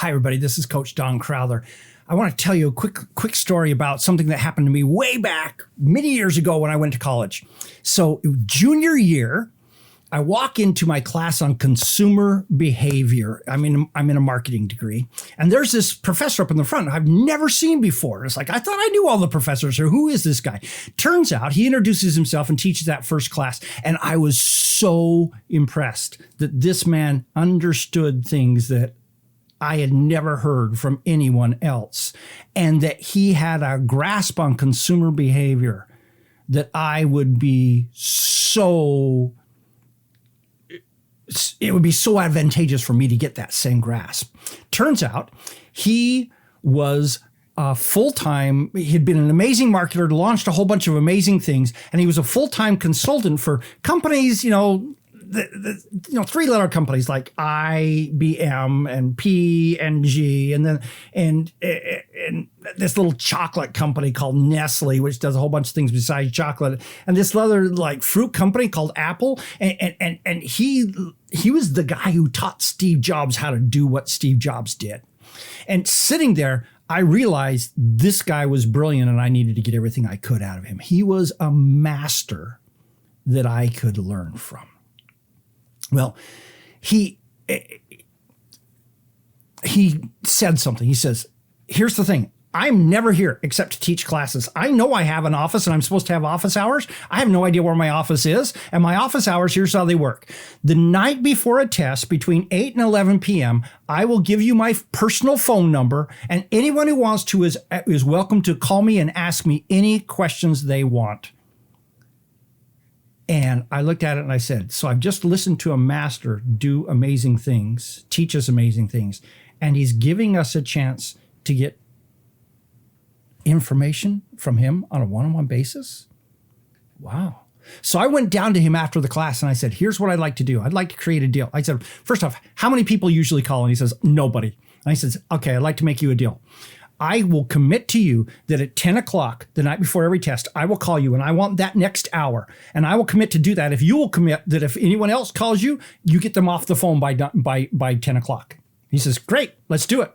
Hi, everybody. This is Coach Don Crowther. I want to tell you a quick story about something that happened to me way back many years ago when I went to college. So junior year, I walk into my class on consumer behavior. I'm in a marketing degree. And there's this professor up in the front I've never seen before. It's like, I thought I knew all the professors here. Who is this guy? Turns out he introduces himself and teaches that first class. And I was so impressed that this man understood things that I had never heard from anyone else, and that he had a grasp on consumer behavior that it would be so advantageous for me to get that same grasp. Turns out he was full-time. He'd been an amazing marketer, launched a whole bunch of amazing things, and he was a full-time consultant for companies, the three-letter companies like IBM and P&G, and this little chocolate company called Nestle, which does a whole bunch of things besides chocolate, and this other like fruit company called Apple, and he was the guy who taught Steve Jobs how to do what Steve Jobs did. And sitting there, I realized this guy was brilliant, and I needed to get everything I could out of him. He was a master that I could learn from. Well, he said something. He says, here's the thing. I'm never here except to teach classes. I know I have an office and I'm supposed to have office hours. I have no idea where my office is. And my office hours, here's how they work. The night before a test between 8 and 11 p.m., I will give you my personal phone number, and anyone who wants to is welcome to call me and ask me any questions they want. And I looked at it and I said, so I've just listened to a master do amazing things, teach us amazing things, and he's giving us a chance to get information from him on a one-on-one basis? Wow. So I went down to him after the class and I said, here's what I'd like to do. I'd like to create a deal. I said, first off, how many people usually call? And he says, nobody. And I said, okay, I'd like to make you a deal. I will commit to you that at 10 o'clock, the night before every test, I will call you, and I want that next hour. And I will commit to do that if you will commit that if anyone else calls you, you get them off the phone by 10 o'clock. He says, great, let's do it.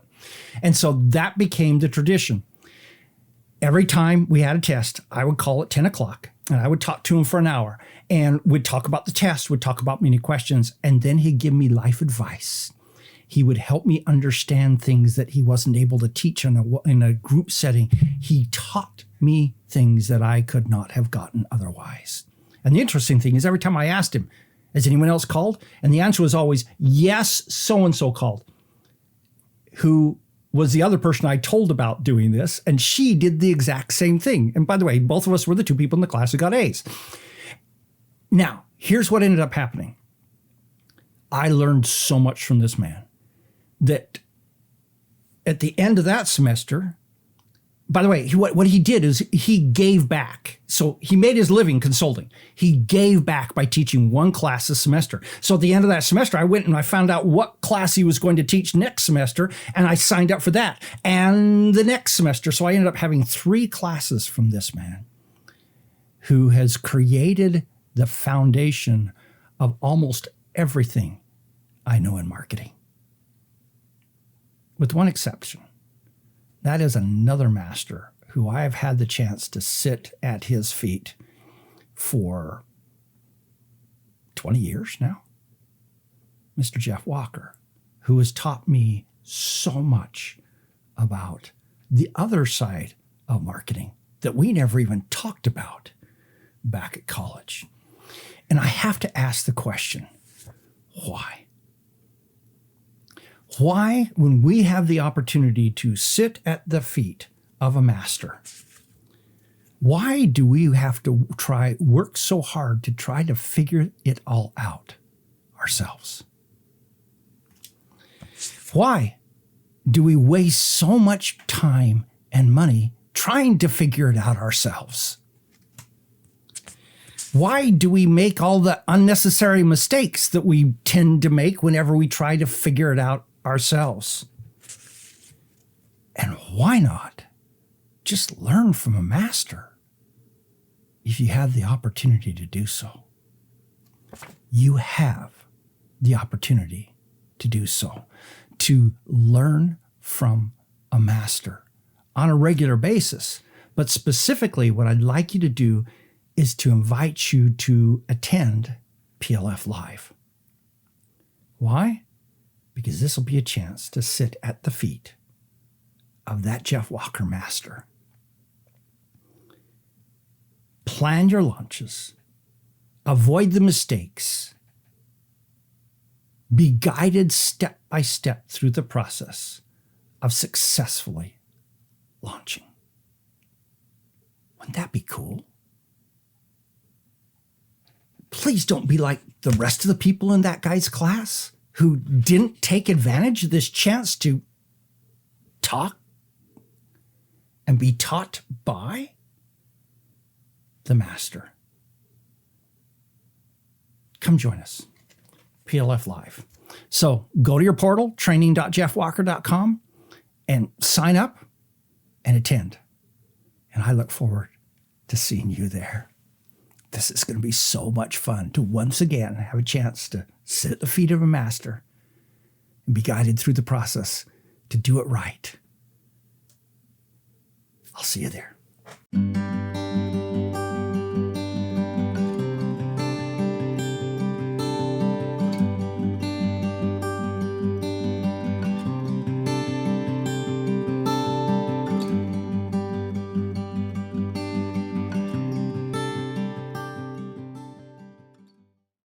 And so that became the tradition. Every time we had a test, I would call at 10 o'clock, and I would talk to him for an hour, and we'd talk about the test, we'd talk about many questions, and then he'd give me life advice. He would help me understand things that he wasn't able to teach in a group setting. He taught me things that I could not have gotten otherwise. And the interesting thing is every time I asked him, has anyone else called? And the answer was always, yes, so-and-so called, who was the other person I told about doing this. And she did the exact same thing. And by the way, both of us were the two people in the class who got A's. Now, here's what ended up happening. I learned so much from this man that at the end of that semester, by the way, what he did is he gave back. So he made his living consulting. He gave back by teaching one class a semester. So at the end of that semester, I went and I found out what class he was going to teach next semester, and I signed up for that and the next semester. So I ended up having 3 classes from this man who has created the foundation of almost everything I know in marketing. With one exception. That is another master who I have had the chance to sit at his feet for 20 years now. Mr. Jeff Walker, who has taught me so much about the other side of marketing that we never even talked about back at college. And I have to ask the question, why? Why, when we have the opportunity to sit at the feet of a master, why do we have to work so hard to try to figure it all out ourselves? Why do we waste so much time and money trying to figure it out ourselves? Why do we make all the unnecessary mistakes that we tend to make whenever we try to figure it out ourselves? And why not just learn from a master if you have the opportunity to do so? You have the opportunity to do so. to learn from a master on a regular basis. But specifically, what I'd like you to do is to invite you to attend PLF Live. Why? Because this will be a chance to sit at the feet of that Jeff Walker master. Plan your lunches. Avoid the mistakes. Be guided step by step through the process of successfully launching. Wouldn't that be cool? Please don't be like the rest of the people in that guy's class who didn't take advantage of this chance to talk and be taught by the master. Come join us. PLF Live. So go to your portal, training.jeffwalker.com, and sign up and attend. And I look forward to seeing you there. This is going to be so much fun to once again have a chance to sit at the feet of a master and be guided through the process to do it right. I'll see you there.